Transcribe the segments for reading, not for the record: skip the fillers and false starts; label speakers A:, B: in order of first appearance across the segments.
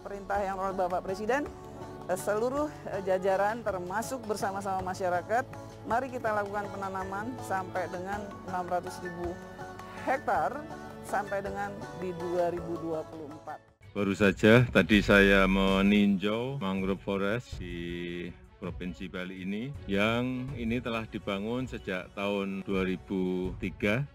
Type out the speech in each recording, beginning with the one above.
A: perintah yang oleh Bapak Presiden, seluruh jajaran termasuk bersama-sama masyarakat, mari kita lakukan penanaman sampai dengan 600.000 hektar sampai dengan di 2024.
B: Baru saja tadi saya meninjau mangrove forest di Provinsi Bali yang ini telah dibangun sejak tahun 2003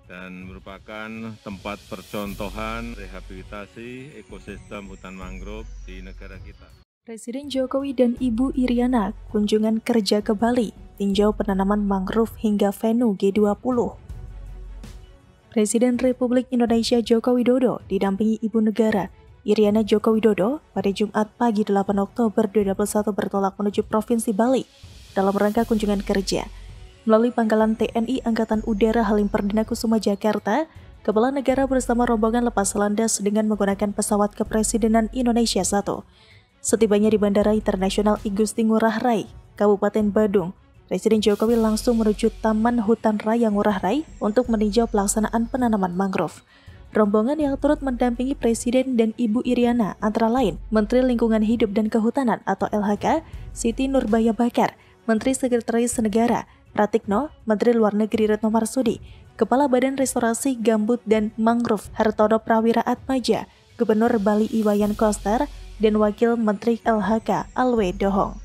B: dan merupakan tempat percontohan rehabilitasi ekosistem hutan mangrove di negara kita.
C: Presiden Jokowi dan Ibu Iriana kunjungan kerja ke Bali, tinjau penanaman mangrove hingga venue G20. Presiden Republik Indonesia Joko Widodo didampingi Ibu Negara Iriana Joko Widodo pada Jumat pagi 8 Oktober 2021 bertolak menuju Provinsi Bali dalam rangka kunjungan kerja. Melalui pangkalan TNI Angkatan Udara Halim Perdana Kusuma Jakarta, Kepala Negara bersama rombongan lepas landas dengan menggunakan pesawat Kepresidenan Indonesia 1. Setibanya di Bandara Internasional I Gusti Ngurah Rai, Kabupaten Badung, Presiden Jokowi langsung menuju Taman Hutan Raya Ngurah Rai untuk meninjau pelaksanaan penanaman mangrove. Rombongan yang turut mendampingi Presiden dan Ibu Iriana antara lain Menteri Lingkungan Hidup dan Kehutanan atau LHK, Siti Nurbaya Bakar, Menteri Sekretaris Negara, Pratikno, Menteri Luar Negeri Retno Marsudi, Kepala Badan Restorasi Gambut dan Mangrove Hartono Prawira Atmaja, Gubernur Bali Iwayan Koster, dan Wakil Menteri LHK Alwe Dohong.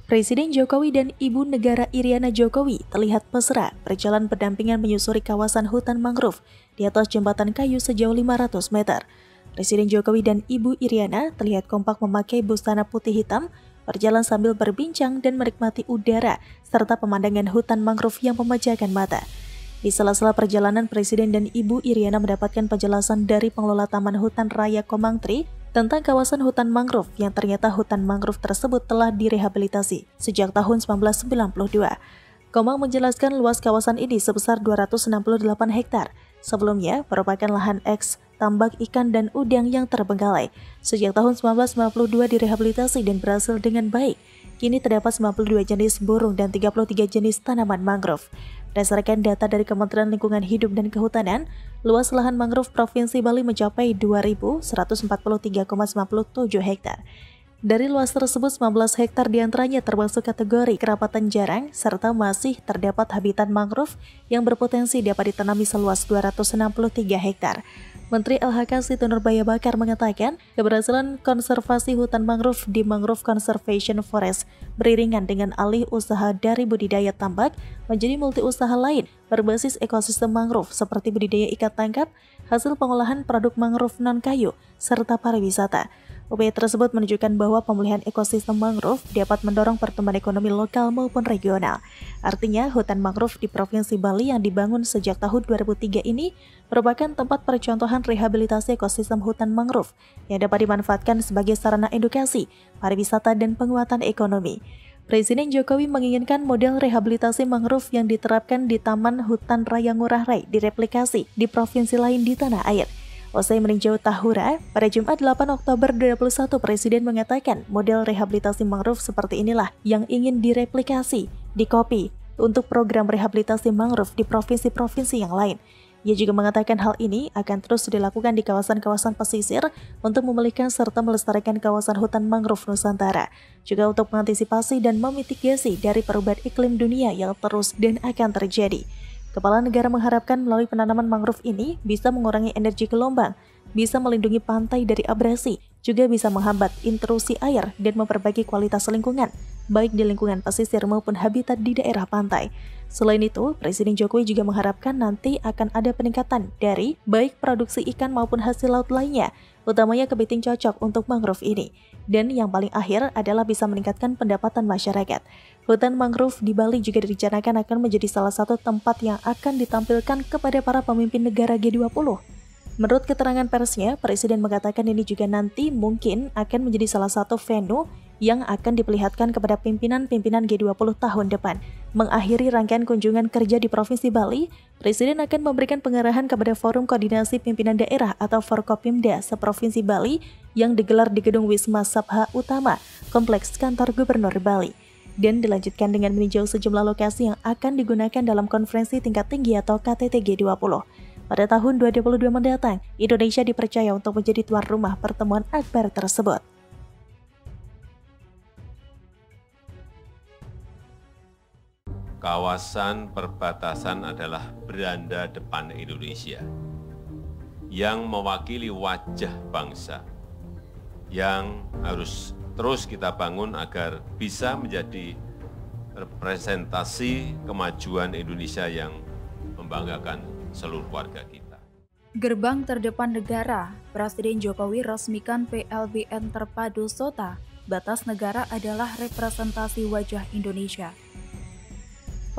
C: Presiden Jokowi dan Ibu Negara Iriana Jokowi terlihat mesra berjalan berdampingan menyusuri kawasan hutan mangrove di atas jembatan kayu sejauh 500 meter. Presiden Jokowi dan Ibu Iriana terlihat kompak memakai busana putih hitam, berjalan sambil berbincang dan menikmati udara serta pemandangan hutan mangrove yang memanjakan mata. Di sela-sela perjalanan, Presiden dan Ibu Iriana mendapatkan penjelasan dari pengelola Taman Hutan Raya Komangtri tentang kawasan hutan mangrove yang ternyata hutan mangrove tersebut telah direhabilitasi sejak tahun 1992. Komang menjelaskan luas kawasan ini sebesar 268 hektar. Sebelumnya merupakan lahan eks tambak ikan dan udang yang terbengkalai. Sejak tahun 1992 direhabilitasi dan berhasil dengan baik. Kini terdapat 92 jenis burung dan 33 jenis tanaman mangrove. Berdasarkan data dari Kementerian Lingkungan Hidup dan Kehutanan, luas lahan mangrove Provinsi Bali mencapai 2.143,97 hektar. Dari luas tersebut, 19 hektar diantaranya termasuk kategori kerapatan jarang, serta masih terdapat habitat mangrove yang berpotensi dapat ditanami seluas 263 hektar. Menteri LHK Siti Nurbaya Bakar mengatakan keberhasilan konservasi hutan mangrove di Mangrove Conservation Forest beriringan dengan alih usaha dari budidaya tambak menjadi multi usaha lain berbasis ekosistem mangrove seperti budidaya ikan tangkap, hasil pengolahan produk mangrove non-kayu, serta pariwisata. Upaya tersebut menunjukkan bahwa pemulihan ekosistem mangrove dapat mendorong pertumbuhan ekonomi lokal maupun regional. Artinya, hutan mangrove di Provinsi Bali yang dibangun sejak tahun 2003 ini merupakan tempat percontohan rehabilitasi ekosistem hutan mangrove yang dapat dimanfaatkan sebagai sarana edukasi, pariwisata, dan penguatan ekonomi. Presiden Jokowi menginginkan model rehabilitasi mangrove yang diterapkan di Taman Hutan Raya Ngurah Rai direplikasi di provinsi lain di tanah air. Usai meninjau Tahura, pada Jumat 8 Oktober 2021, Presiden mengatakan model rehabilitasi mangrove seperti inilah yang ingin direplikasi, dikopi untuk program rehabilitasi mangrove di provinsi-provinsi yang lain. Ia juga mengatakan hal ini akan terus dilakukan di kawasan-kawasan pesisir untuk memulihkan serta melestarikan kawasan hutan mangrove Nusantara, juga untuk mengantisipasi dan memitigasi dari perubahan iklim dunia yang terus dan akan terjadi. Kepala negara mengharapkan melalui penanaman mangrove ini bisa mengurangi energi gelombang, bisa melindungi pantai dari abrasi, juga bisa menghambat intrusi air dan memperbaiki kualitas lingkungan, baik di lingkungan pesisir maupun habitat di daerah pantai. Selain itu, Presiden Jokowi juga mengharapkan nanti akan ada peningkatan dari baik produksi ikan maupun hasil laut lainnya, utamanya kepiting cocok untuk mangrove ini. Dan yang paling akhir adalah bisa meningkatkan pendapatan masyarakat. Hutan mangrove di Bali juga direncanakan akan menjadi salah satu tempat yang akan ditampilkan kepada para pemimpin negara G20. Menurut keterangan persnya, Presiden mengatakan ini juga nanti mungkin akan menjadi salah satu venue yang akan diperlihatkan kepada pimpinan-pimpinan G20 tahun depan. Mengakhiri rangkaian kunjungan kerja di Provinsi Bali, Presiden akan memberikan pengarahan kepada Forum Koordinasi Pimpinan Daerah atau Forkopimda seprovinsi Bali yang digelar di Gedung Wisma Sabha Utama, Kompleks Kantor Gubernur Bali. Dan dilanjutkan dengan meninjau sejumlah lokasi yang akan digunakan dalam konferensi tingkat tinggi atau KTT G20. Pada tahun 2022 mendatang, Indonesia dipercaya untuk menjadi tuan rumah pertemuan akbar tersebut.
D: kawasan perbatasan adalah beranda depan Indonesia yang mewakili wajah bangsa yang harus terus kita bangun agar bisa menjadi representasi kemajuan Indonesia yang membanggakan seluruh warga kita.
C: Gerbang terdepan negara, Presiden Jokowi resmikan PLBN Terpadu SOTA. Batas negara adalah representasi wajah Indonesia.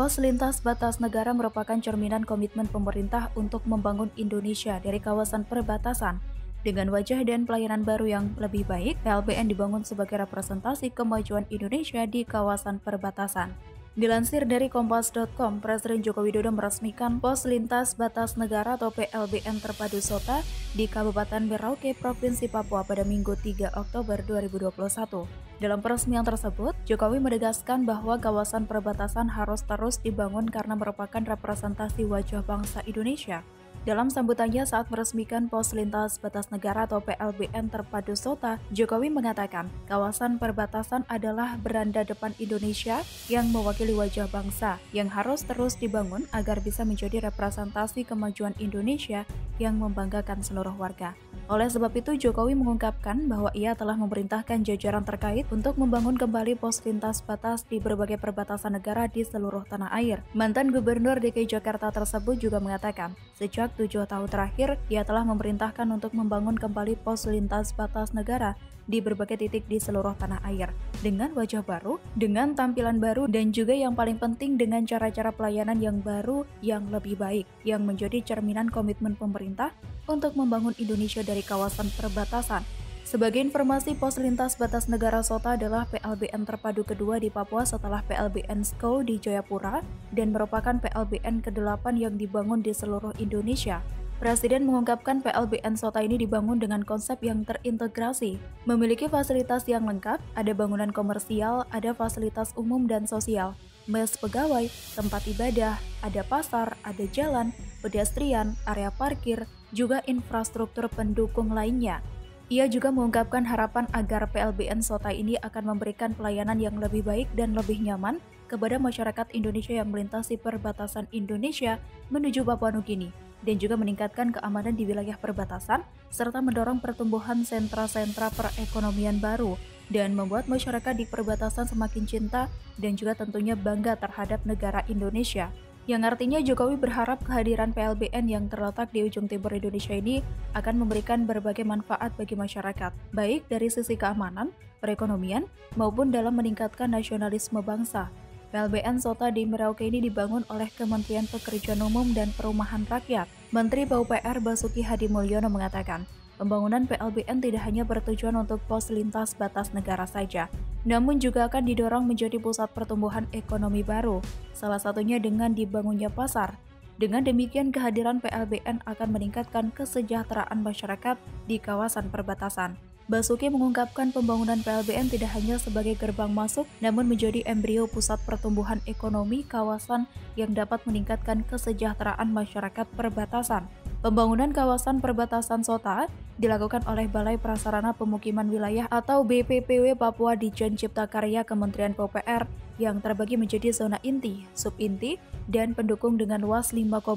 C: Pos lintas batas negara merupakan cerminan komitmen pemerintah untuk membangun Indonesia dari kawasan perbatasan. Dengan wajah dan pelayanan baru yang lebih baik, PLBN dibangun sebagai representasi kemajuan Indonesia di kawasan perbatasan. Dilansir dari Kompas.com, Presiden Joko Widodo meresmikan Pos Lintas Batas Negara atau PLBN Terpadu SOTA di Kabupaten Merauke, Provinsi Papua pada Minggu 3 Oktober 2021. Dalam peresmian tersebut, Jokowi menegaskan bahwa kawasan perbatasan harus terus dibangun karena merupakan representasi wajah bangsa Indonesia. Dalam sambutannya saat meresmikan Pos Lintas Batas Negara atau PLBN Terpadu SOTA, Jokowi mengatakan kawasan perbatasan adalah beranda depan Indonesia yang mewakili wajah bangsa yang harus terus dibangun agar bisa menjadi representasi kemajuan Indonesia yang membanggakan seluruh warga. Oleh sebab itu, Jokowi mengungkapkan bahwa ia telah memerintahkan jajaran terkait untuk membangun kembali pos lintas batas di berbagai perbatasan negara di seluruh tanah air. Mantan Gubernur DKI Jakarta tersebut juga mengatakan, sejak 7 tahun terakhir, ia telah memerintahkan untuk membangun kembali pos lintas batas negara di berbagai titik di seluruh tanah air, dengan wajah baru, dengan tampilan baru, dan juga yang paling penting dengan cara-cara pelayanan yang baru yang lebih baik, yang menjadi cerminan komitmen pemerintah untuk membangun Indonesia dari kawasan perbatasan. Sebagai informasi, Pos Lintas Batas Negara SOTA adalah PLBN terpadu kedua di Papua setelah PLBN SCO di Jayapura dan merupakan PLBN ke-8 yang dibangun di seluruh Indonesia. Presiden mengungkapkan PLBN SOTA ini dibangun dengan konsep yang terintegrasi, memiliki fasilitas yang lengkap, ada bangunan komersial, ada fasilitas umum dan sosial, mes pegawai, tempat ibadah, ada pasar, ada jalan, pedestrian, area parkir, juga infrastruktur pendukung lainnya. Ia juga mengungkapkan harapan agar PLBN SOTA ini akan memberikan pelayanan yang lebih baik dan lebih nyaman kepada masyarakat Indonesia yang melintasi perbatasan Indonesia menuju Papua Nugini, dan juga meningkatkan keamanan di wilayah perbatasan, serta mendorong pertumbuhan sentra-sentra perekonomian baru, dan membuat masyarakat di perbatasan semakin cinta dan juga tentunya bangga terhadap negara Indonesia. Yang artinya Jokowi berharap kehadiran PLBN yang terletak di ujung timur Indonesia ini akan memberikan berbagai manfaat bagi masyarakat, baik dari sisi keamanan, perekonomian, maupun dalam meningkatkan nasionalisme bangsa. PLBN SOTA di Merauke ini dibangun oleh Kementerian Pekerjaan Umum dan Perumahan Rakyat. Menteri PUPR Basuki Hadimulyono mengatakan, pembangunan PLBN tidak hanya bertujuan untuk pos lintas batas negara saja, namun juga akan didorong menjadi pusat pertumbuhan ekonomi baru, salah satunya dengan dibangunnya pasar. Dengan demikian, kehadiran PLBN akan meningkatkan kesejahteraan masyarakat di kawasan perbatasan. Basuki mengungkapkan pembangunan PLBN tidak hanya sebagai gerbang masuk, namun menjadi embrio pusat pertumbuhan ekonomi kawasan yang dapat meningkatkan kesejahteraan masyarakat perbatasan. Pembangunan kawasan perbatasan SOTA dilakukan oleh Balai Prasarana Pemukiman Wilayah atau BPPW Papua Ditjen Cipta Karya Kementerian PUPR yang terbagi menjadi zona inti, subinti, dan pendukung dengan luas 5,6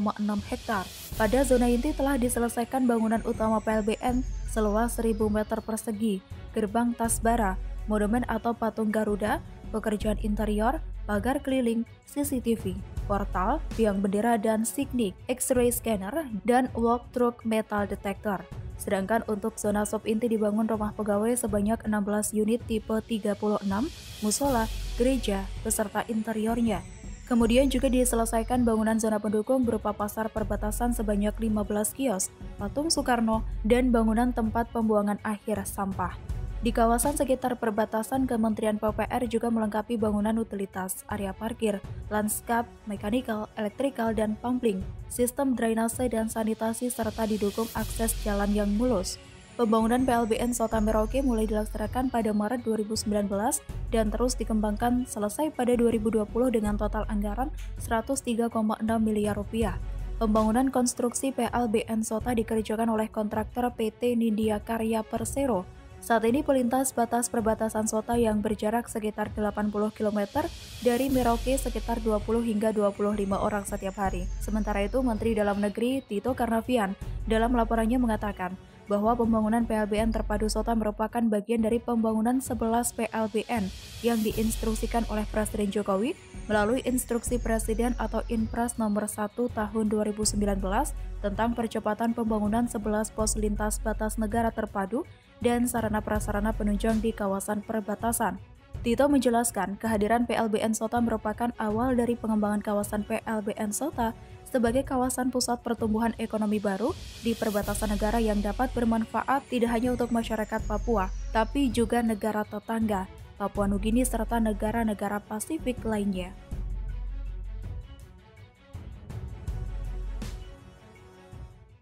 C: hektar. Pada zona inti telah diselesaikan bangunan utama PLBN seluas 1.000 meter persegi, gerbang Tasbara, monumen atau patung Garuda, pekerjaan interior, pagar keliling, CCTV, portal, tiang bendera dan signik, X-ray scanner, dan walk-through metal detector. Sedangkan untuk zona sub-inti dibangun rumah pegawai sebanyak 16 unit tipe 36, musola, gereja, beserta interiornya. Kemudian juga diselesaikan bangunan zona pendukung berupa pasar perbatasan sebanyak 15 kios, patung Soekarno, dan bangunan tempat pembuangan akhir sampah. Di kawasan sekitar perbatasan, Kementerian PUPR juga melengkapi bangunan utilitas, area parkir, lanskap, mekanikal, elektrikal, dan pumping, sistem drainase dan sanitasi, serta didukung akses jalan yang mulus. Pembangunan PLBN SOTA Merauke mulai dilaksanakan pada Maret 2019 dan terus dikembangkan selesai pada 2020 dengan total anggaran 103,6 miliar rupiah. Pembangunan konstruksi PLBN SOTA dikerjakan oleh kontraktor PT Nindya Karya Persero Saat ini pelintas batas perbatasan Sota yang berjarak sekitar 80 km dari Merauke sekitar 20 hingga 25 orang setiap hari. Sementara itu, Menteri Dalam Negeri Tito Karnavian dalam laporannya mengatakan bahwa pembangunan PLBN Terpadu Sota merupakan bagian dari pembangunan 11 PLBN yang diinstruksikan oleh Presiden Jokowi melalui Instruksi Presiden atau Inpres nomor 1 tahun 2019 tentang percepatan pembangunan 11 pos lintas batas negara terpadu dan sarana-prasarana penunjang di kawasan perbatasan. Tito menjelaskan kehadiran PLBN Sota merupakan awal dari pengembangan kawasan PLBN Sota sebagai kawasan pusat pertumbuhan ekonomi baru di perbatasan negara yang dapat bermanfaat tidak hanya untuk masyarakat Papua, tapi juga negara tetangga, Papua Nugini serta negara-negara Pasifik lainnya.